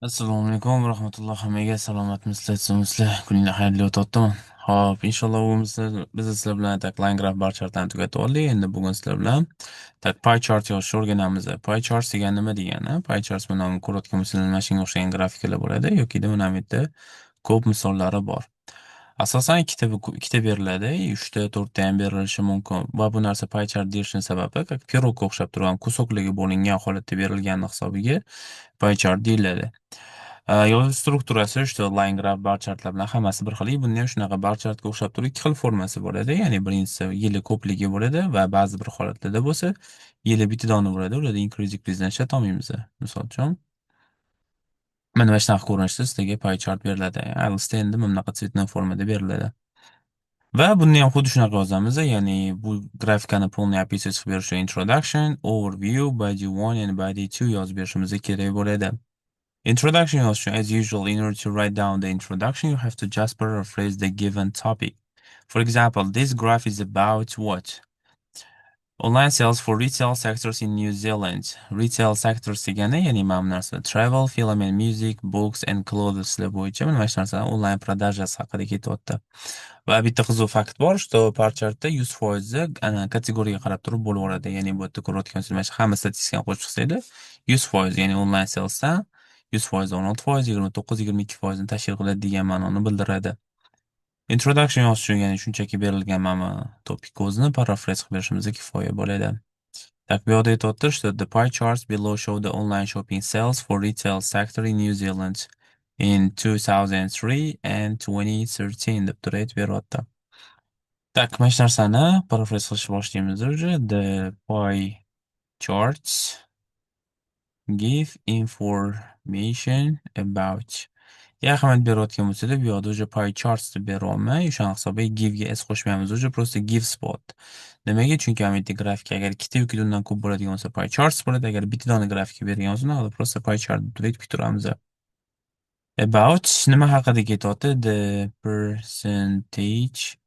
Assalomu alaykum rahmatulloh, hammaga salomatmisizlar, kuninglar xayrli o'tayaptimi? Xo'p, inshaalloh biz sizlar bilan line graph bar chartlarni tugatib oldik. Endi bugun sizlar bilan pie chart yozishni o'rganamiz. Pie chart degani nima degani? Pie chart mana ko'rayotgan bo'lsangiz mana shunga o'xshagan grafikalar bo'ladi yoki mana bu yerda ko'p misollari bor. Asosan ikkita beriladi, 3ta, 4ta ham berilishi mumkin. Va bu narsa pie chart deyishning sababi, pirogga o'xshab turgan kusokligi bo'lingan holatda berilgani hisobiga pie chart deyiladi. Yozuv strukturasi line graph bar chartlar bilan hammasi bir xil. Bunda ham shunaqa bar chartga o'xshab turib ikki xil formasi bo'ladi. Ya'ni birinchisi yili ko'pligi bo'ladi va ba'zi bir holatlarda bo'lsa yili bitta dona bo'ladi. Ularda increase decreasedan ishlata misol uchun. Mana shunaqa ko'rinishda sizga pie chart beriladi. Alista endi mana bunaqa tsvetnoy formada beriladi. Va buni ham xuddi shunaqa yozamiz, ya'ni bu grafikani полный описать qilib berish introduction, overview, body 1 and body 2 yozib berishimiz kerak bo'ladi. Introduction yozish uchun, as usual, in order to write down the introduction, you have to just paraphrase the given topic. For example, this graph is about what? Online sales for retail sectors in New Zealand. Retail sectors degani, ya'ni mana bu narsa travel, film and music, books and clothes bo'yicha mana shu narsalar onlayn продажasi haqida ketyapti. Va bitta qiziq fakt bor, что parchartda 100% ana kategoriyaga qarab turib bo'laveradi. Ya'ni bu yerda ko'rayotganingiz mana shu hamma statistikani qo'shib chiqsanglar 100%, ya'ni onlayn salesdan 100%, 16%, 29, 22% ni tashkil qiladi degan ma'noni bildiradi. Introduction yozish uchun, ya'ni shunchaki berilgan mana topik o'zini paraphrase qilib berishimiz kifoya bo'ladi. Так, bu yerda aytyapti, что the pie charts below show the online shopping sales for retail sector in New Zealand in 2003 and 2013 deb turib aytib beryapti. Так, mana shu narsani paraphrase qilishni boshlaymiz уже. The pie charts give information about. Ahamiyat berayotgan bo'lsa-da, bu yoqda уже pie charts deb beryapman. O'shaning hisobiga give ga s qo'shmaymiz, уже просто give spot. Nimaga? Chunki ahamiyatli grafika agar ikkita yoki undan ko'p bo'ladigan bo'lsa pie charts bo'ladi, agar bitta dona grafika bergan bo'lsa, unda просто pie chart deb aytib turamiz. About nima haqida ketyapti? The percentage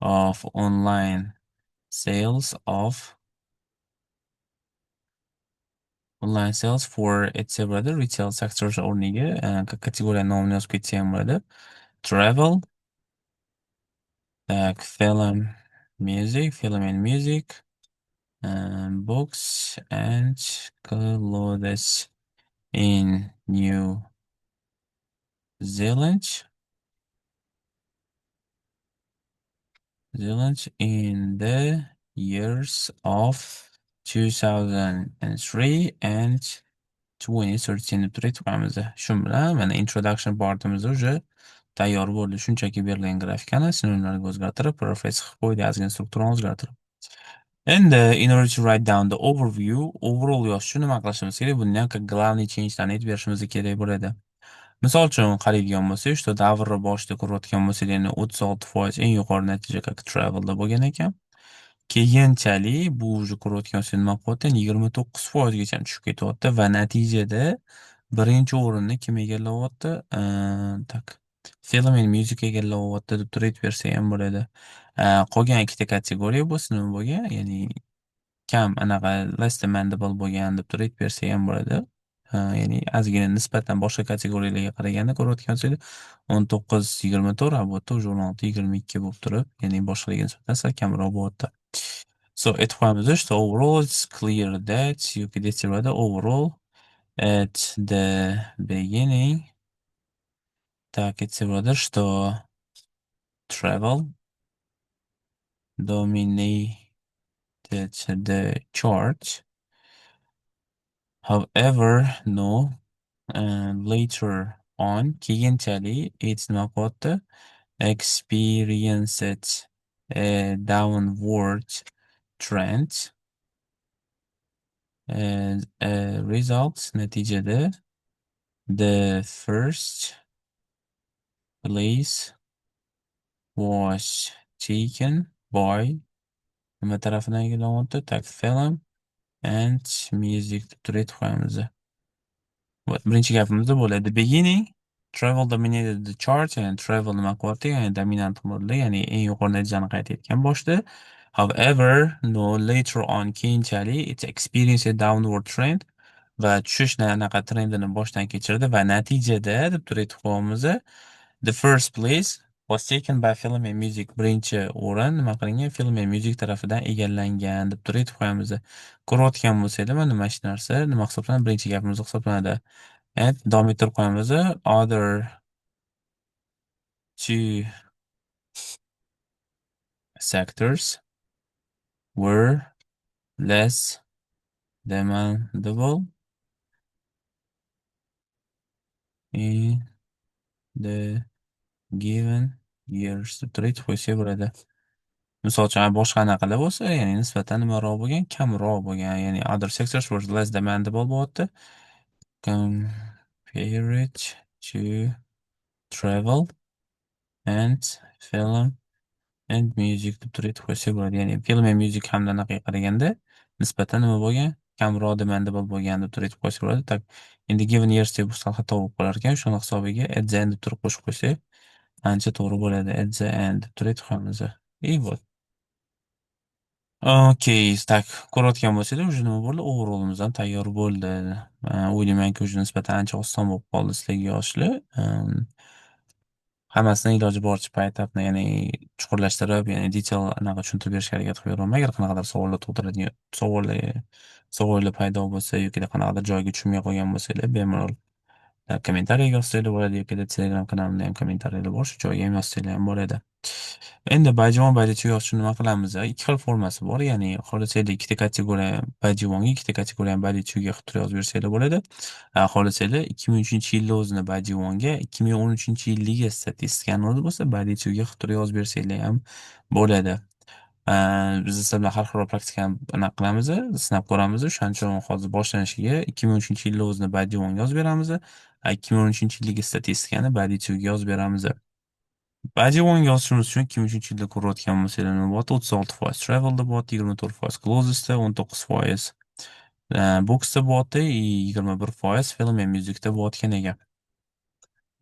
of online sales of online sales for etc. retail sectors o'rniga kategoriya nomini yozib ketsa ham bo'ladi. Travel, film and music, books and clothes in New Zealand. In the years of 2003 and 2013 deb turib aytamiz. Shu bilan mana introduction partimiz уже tayyor bo'ldi. Shunchaki berilgan grafikani sinonimlarga o'zgartirib, paraphrase qilib qo'ydik, ozgina strukturani o'zgartirib. Endi in order to write down the overview, overall yozish uchun nima qilishimiz kerak? Bundan главный change'larni aytib berishimiz kerak bo'ladi. Misol uchun qaraydigan bo'lsak, что davrni boshida ko'rayotgan bo'lsak, ya'ni 36% eng yuqori natija как travelda bo'lgan ekan. Keyinchalik bu уже ko'rayotgan bo'lsak nima qilyapti? 29% gacha tushib ketyapti va natijada birinchi o'rinni kim egallayapti? Tak. Film and music egallayapti deb turib aytib bersa ham bo'ladi. Qolgan ikkita kategoriya bo'lsa nima bo'lgan? Ya'ni kam anaqa less demandable bo'lgan deb turib aytib bersa ham bo'ladi. Ya'ni ozgina nisbatan boshqa kategoriyalarga qaraganda ko'rayotgan bo'lsak 19-24, bu yerda уже 16-22 bo'lib turib, ya'ni boshqalarga nisbatan sal kamroq bo'lyapti. So aytib qo'yamiz, что overall it's clear that yoki deyiladi overall at the beginning. Так, aytsa что travel dominated the chart. However, no, later on, keyinchalik it's nima qilyapti? Experienced a downward trend. As a result, natijada the first place was taken by nima tarafidan egallanyapti? Tak, film and music deb turib aytib qo'yamiz. Birinchi gapimizda bo'ladi. The beginning, travel dominated the chart, ya'ni travel nima qilyapti? Ya'ni dominant bo'ldi, ya'ni eng yuqori natijani qayd etgan boshda. However, no, later on, keyinchalik it experienced a downward trend. va tushishni anaqa trendini boshdan kechirdi va natijada deb turib aytib qo'yamiz. The first place was taken by Film and Music. Birinchi o'rin nima qilingan? Film and Music tarafidan egallangan deb turib aytib qo'yamiz. Ko'rayotgan bo'lsanglar, mana mana shu narsa nima hisoblanadi? Birinchi gapimiz hisoblanadi. Davom ettirib qo'yamiz. Other two sectors were less demandable in the given years deb turib aytib qo'ysa bo'ladi. Misol uchun boshqa anaqalar bo'lsa, ya'ni nisbatan nimaroq bo'lgan, kamroq bo'lgan, ya'ni other sectors were less demandable bo'lyapti. Compared to travel and film and music deb turib aytib qo'ysa bo'ladi. Ya'ni film and music hamda anaqaga qaraganda nisbatan nima bo'lgan? Kamroq demandable bo'lgan deb turib aytib qo'ysa bo'ladi. Tak, endi given years deb sal xato bo'lib qolar ekan. Shuni hisobiga at the end deb turib qo'shib qo'ysak ancha to'g'ri bo'ladi. At the end deb turib aytib qo'yamiz. И вот. Okey, tak, ko'rayotgan bo'lsanglar, уже nima bo'ldi? Overall'imiz ham tayyor bo'ldi. O'ylaymanki, уже nisbatan ancha oson bo'lib qoldi sizlarga yozishlar. Hammasidan iloji boricha paytapni, ya'ni chuqurlashtirib, ya'ni detail anaqa tushuntirib berishga harakat qilyapman. Agar qanaqadir savollar tug'diradigan savollar paydo bo'lsa yoki qanaqadir joyiga tushunmay qolgan bo'lsanglar, bemalol kommentariyaga yozsanglar bo'ladi yoki Telegram kanalimda ham kommentariylar bor, shu joyga ham yozsanglar ham bo'ladi. Endi bajvon, badiiy yozishni nima qilamiz? Ikki xil formasi bor, ya'ni xohlasanglar ikkita kategoriya bajvonga, ikkita kategoriya badiiy qilib turib yozib bersanglar bo'ladi. Xohlasanglar 2003-yilni o'zini bajvonga, 2013-yilgi statistikani o'zi bo'lsa badiiy qilib turib yozib bersanglar ham bo'ladi. Biz sizlar bilan har xil praktikani anaqa qilamiz, sinab ko'ramiz. O'shaning uchun hozir boshlanishiga 2013-yilni o'zini badiiyga yozib beramiz. 2013-yilgi statistikani badiiy yozib beramiz. Badiiy yozishimiz uchun 2003-yilda ko'rayotgan bo'lsanglar nima bo'lyapti? 36% travelda bo'lyapti, 24% closesda, 19% boxda bo'lyapti, 21% film and musicda bo'layotgan ekan.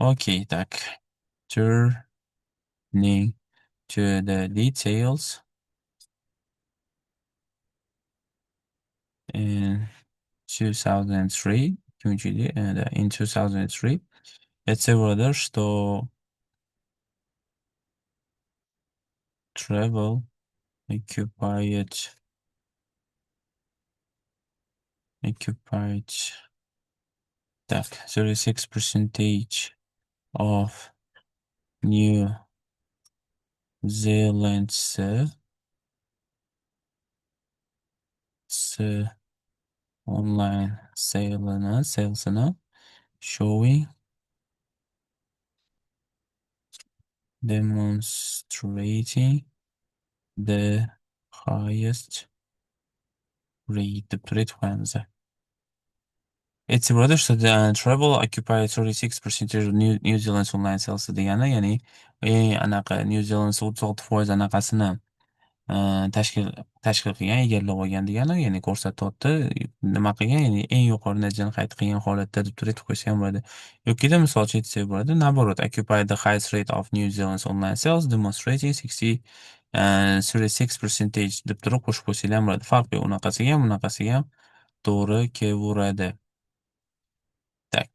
Okey, tak. Turning to the details. In 2003, in 2003, это было, что travel occupied так, 36% of New Zealand's online salesini showing demonstrating the highest rate deb turib qo'yamiz. E'tiborda что travel occupied 36% of New Zealand's online sales degani, ya'ni anaqa New Zealand 36% anaqasini tashkil qilgan, egallab olgan degani, ya'ni ko'rsatyapti. Nima qilgan, ya'ni eng yuqori natijani qayd qilgan holatda deb turib qo'ysa ham bo'ladi. Yokida misolcha aytsak bo'ladi. Naborot, occupy the highest rate of New Zealand's online sales demonstrating 36% deb turib qo'shib qo'ysa ham bo'ladi. Farqi yo'q, unaqasiga ham, bunaqasiga ham to'g'ri kelaveradi. Tak.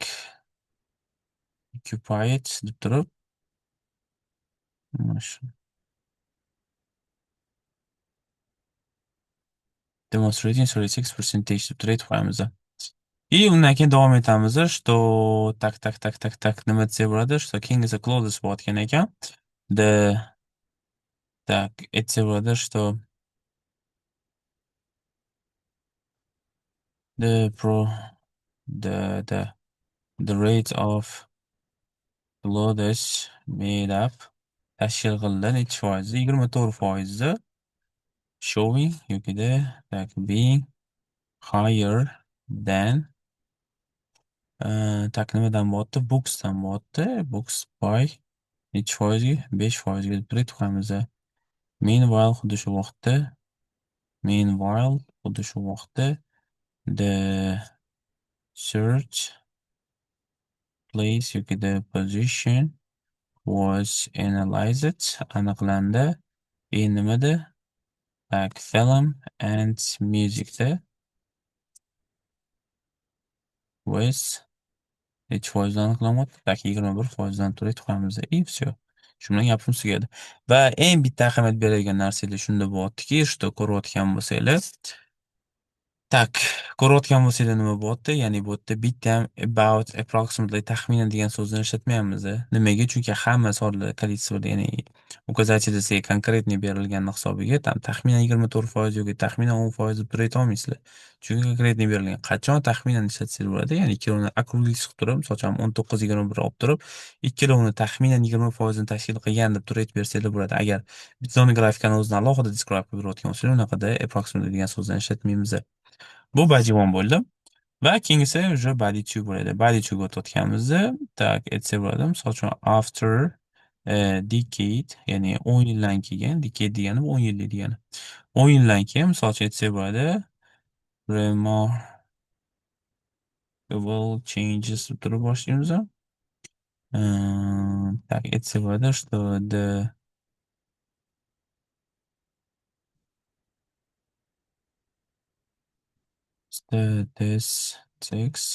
Occupied deb turib mana shu demonstrating 36% deb turib aytib qo'yamiz. И undan keyin davom etamiz, что nima desak bo'ladi, что keyingisi closes bo'layotgan ekan. Так, aytsak bo'ladi, что the pro the rate of closes made up tashkil qildi nechi foizi? 24% showing yokida tak being higher than tak nimadan bo'lyapti? Booksdan bo'lyapti. Books by nechi foizga? 5% deb turib qo'yamiz. Meanwhile xuddi shu vaqtda the search place yokida position was analyzed, aniqlandi. Nimada? Tak, film and musicda with nechi foizdan aniqlanyapti? Tak 21% to'laydi qo'yamiz. И всё. Shu bilan gapimiz tugadi. Va eng bitta ahamiyat beradigan narsalar shunda bo'lyaptiki, что ko'rayotgan bo'lsanglar, tak, ko'rayotgan bo'lsanglar nima bo'lyapti? Ya'ni bu yerda bitta ham about, approximately, taxminan degan so'zni ishlatmayapmiz. Nimaga? Chunki hamma sonlar kolичество, ya'ni uказательsiga konkretniy berilgani hisobiga tam taxminan 24% yoki taxminan 10% deb turib aytolmaysizlar. Chunki konkretniy berilgan. Qachon taxminan ishlatsangiz bo'ladi? Ya'ni ikkalovini округлить qilib turib, misol uchun 19-21 olib turib, ikkalovini taxminan 20% ni tashkil qilgan deb turib aytib bersanglar bo'ladi. Agar bitta grafikani o'zini alohida describe qilib berayotgan bo'lsangiz, unaqada approximately degan so'zdan ishlatmaymiz. Bu bajivon bo'ldi. Va keyingisi уже body 2 bo'ladi. Body 2 ga o'tayotganimizda, tak, aytsak bo'ladi. Misol uchun after decade, ya'ni 10 yildan keyin, decade degani bu 10 yillik degani. 10 yildan keyin misol uchun aytsak bo'ladi. Remarkable changes deb turib boshlaymiz. Так, aytsak bo'ladi, что the statistics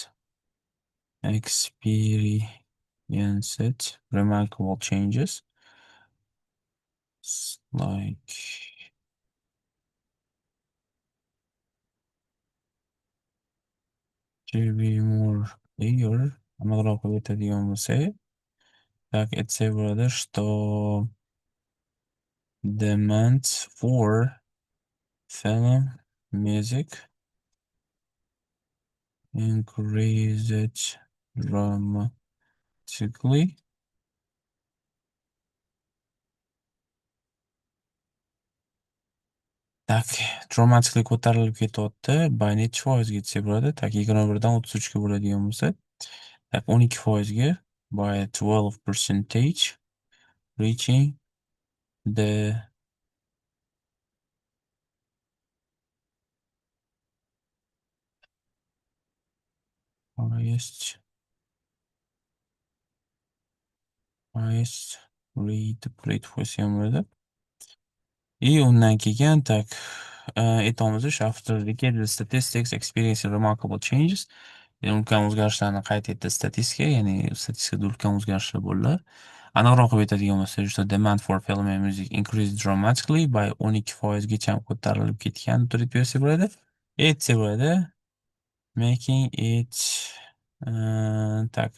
experienced remarkable changes like to be more clear, aniqroq qilib aytadigan bo'lsak, так, aytsak bo'ladi, что demand for film music increased dramatically. Tak, dramatically ko'tarilib ketyapti. By nechi foizga yetsak bo'ladi? Tak, 21dan 33ga bo'ladigan bo'lsa, tak, 12%ga by 12% reaching the highest rate qo'ysa ham bo'ladi. И undan keyin tak, aytamiz o'sha after decade the statistics experiencing remarkable changes. Ya'ni ulkan o'zgarishlarni qayd etdi statistika, ya'ni statistikada ulkan o'zgarishlar bo'ldi. Aniqroq qilib aytadigan bo'lsak, что demand for film and music increased dramatically by 12%gacha ko'tarilib ketgan turib bersa bo'ladi. Aytsa bo'ladi, making it tak,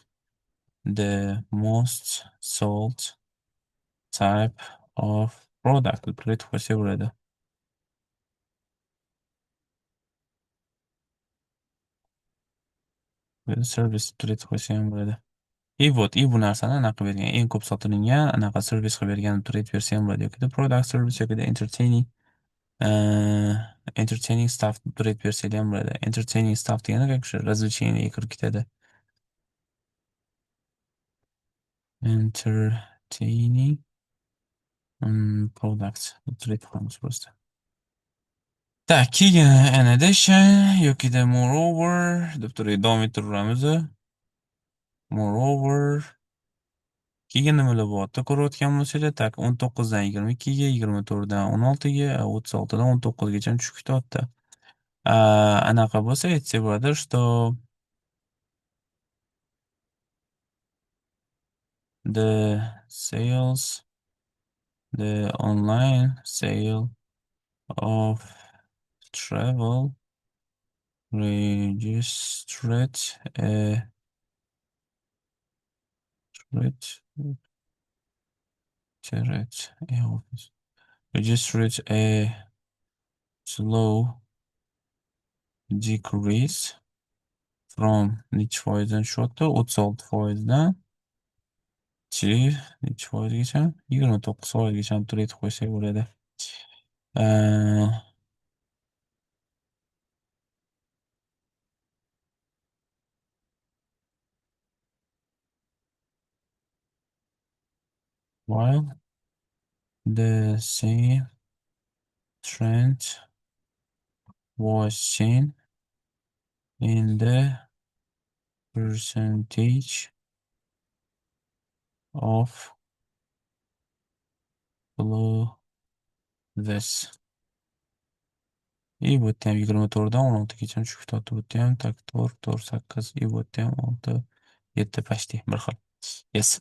the most sold type of product deb turib qo'ysa bo'ladi. Servis turib qo'ysa ham bo'ladi. И bu narsani anaqa bergan, eng ko'p sotilgan anaqa servis qilib bergan turib bersa ham bo'ladi, yoki product service yoki uh, entertaining stuff turib bersa ham bo'ladi. Entertaining stuff degani как o'sha развлечение kirib ketadi. Entertaining products turib qo'yamiz просто. Так, keyin in addition yokida moreover deb turib davom ettiramiz. Moreover, keyin nimalar bo'lyapti? Ko'rayotgan bo'lsanglar, tak, 19dan 22ga, 24dan 16ga, 36dan 19gacha tushib ketyapti. Anaqa bo'lsa aytsak bo'ladi, что the sales, the online sale of travel registered a registered a slow decrease from nechi foizdan tushyapti? 36%dan nechi foizgacha? 29%gacha turib aytib qo'ysak bo'ladi. While the same trend was seen in the percentage of below this. И bu yerda ham 24dan 16gacha tushib ketadi. Bu yerda ham tak 4, 4, 8, и bu yerda ham 6, 7 почти bir xil. Yes.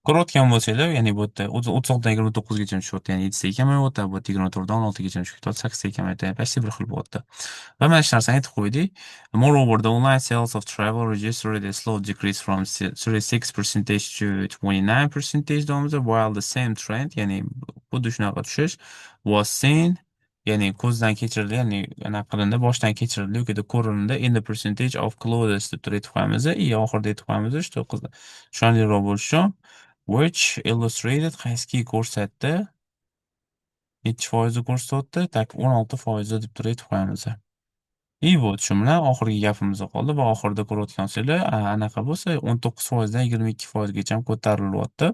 Ko'rayotgan bo'lsanglar, ya'ni bu yerda 36dan 29gacha tushyapti, ya'ni 7 taga kamayyapti. Bu yerda 24dan 16gacha tushib ketadi, 8 taga kamayyapti. Почти bir xil bo'lyapti. Va mana shu narsani aytib qo'ydik. Moreover, the online sales of travel registered a slow decrease from 36% to 29% davomida, while the same trend, ya'ni xuddi shunaqa tushish was seen, ya'ni ko'zdan kechirildi, ya'ni anaqa qilindi, boshdan kechirildi yoki ko'rildi in the percentage of clothes deb turib aytib qo'yamiz. И oxirida aytib qo'yamiz, что ishonchliroq bo'lishi uchun which illustrated qaysiki ko'rsatdi, nechi foizni ko'rsatdi, tak 16% deb turib aytib qo'yamiz. И вот shu bilan oxirgi gapimiz qoldi va oxirida ko'rayotgan bo'lsanglar, anaqa bo'lsa 19% dan 22%gacha ham ko'tarilyapti.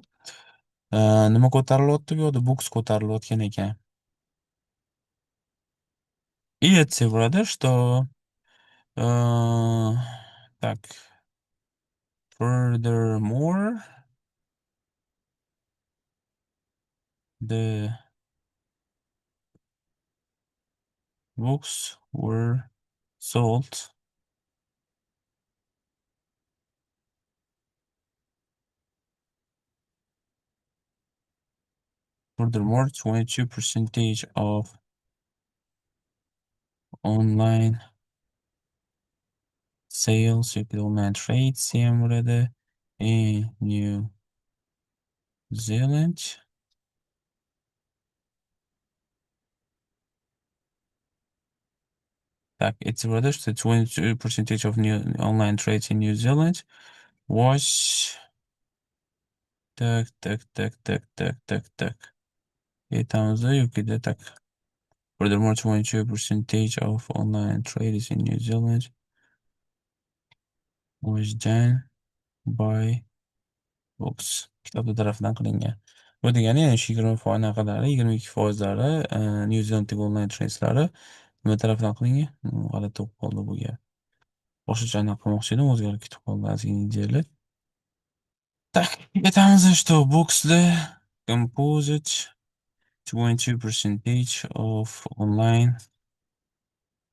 Nima ko'tarilyapti bu yerda? Buks ko'tarilayotgan ekan. И aytsa что так, furthermore, the books were sold furthermore 22% of online sales yoki online trades ham bo'ladi in New Zealand. Так, aytsa что 22% of new online trades in New Zealand was tak. Aytamiz yokida tak. Furthermore, 22% of online trades in New Zealand was done by books. Kitobda tarafidan qilingan. Bu degani ya'ni shu 20% naqadari, 22%lari New Zealanddagi online trades'lari nima tarafidan qilingan? G'alati bo'lib qoldi bu gap. Boshqacha anaqa qilmoqchi edim, o'zgarib ketib qoldi ozgina ideyalar. Так, aytamiz что books'lar composite 22% of online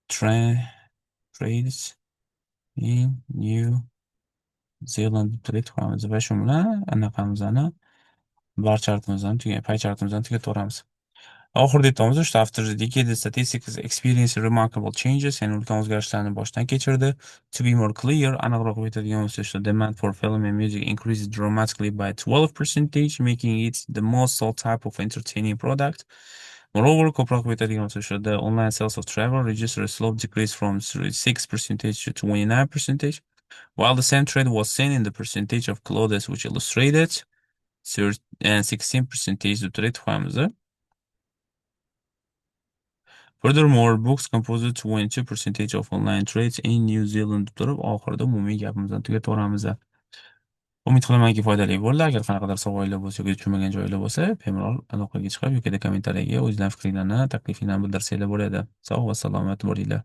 trades in New Zealand deb aytib qo'yamiz va shu bilan anaqamizni bar chartimizni pay chartimizni tugataveramiz. Oxirida aytamiz что after the decade the statistics experienced remarkable changes, ya'ni ulkan o'zgarishlarni boshdan kechirdi. To be more clear, aniqroq aytadigan bo'lsak, что demand for film and music increased dramatically by 12%, making it the most sought type of entertaining product. Moreover, ko'proq aytadigan bo'lsak, что the online sales of travel registered a slow decrease from 36% to 29%, while the same trend was seen in the percentage of clothes which illustrated 16% deb turib aytib. Furthermore, books compose 22% of online trades in New Zealand deb turib, oxirida umumiy gapimizni tugataveramiz. Umid qilamanki foydali bo'ldi. Agar qanaqadir savollar bo'lsa yoki tushunmagan joylar bo'lsa, bemalol aloqaga chiqib yoki kommentariyaga o'zingizlar fikringlarni, taklifinglarni bildirsanglar bo'ladi. Sog' va salomat bo'linglar.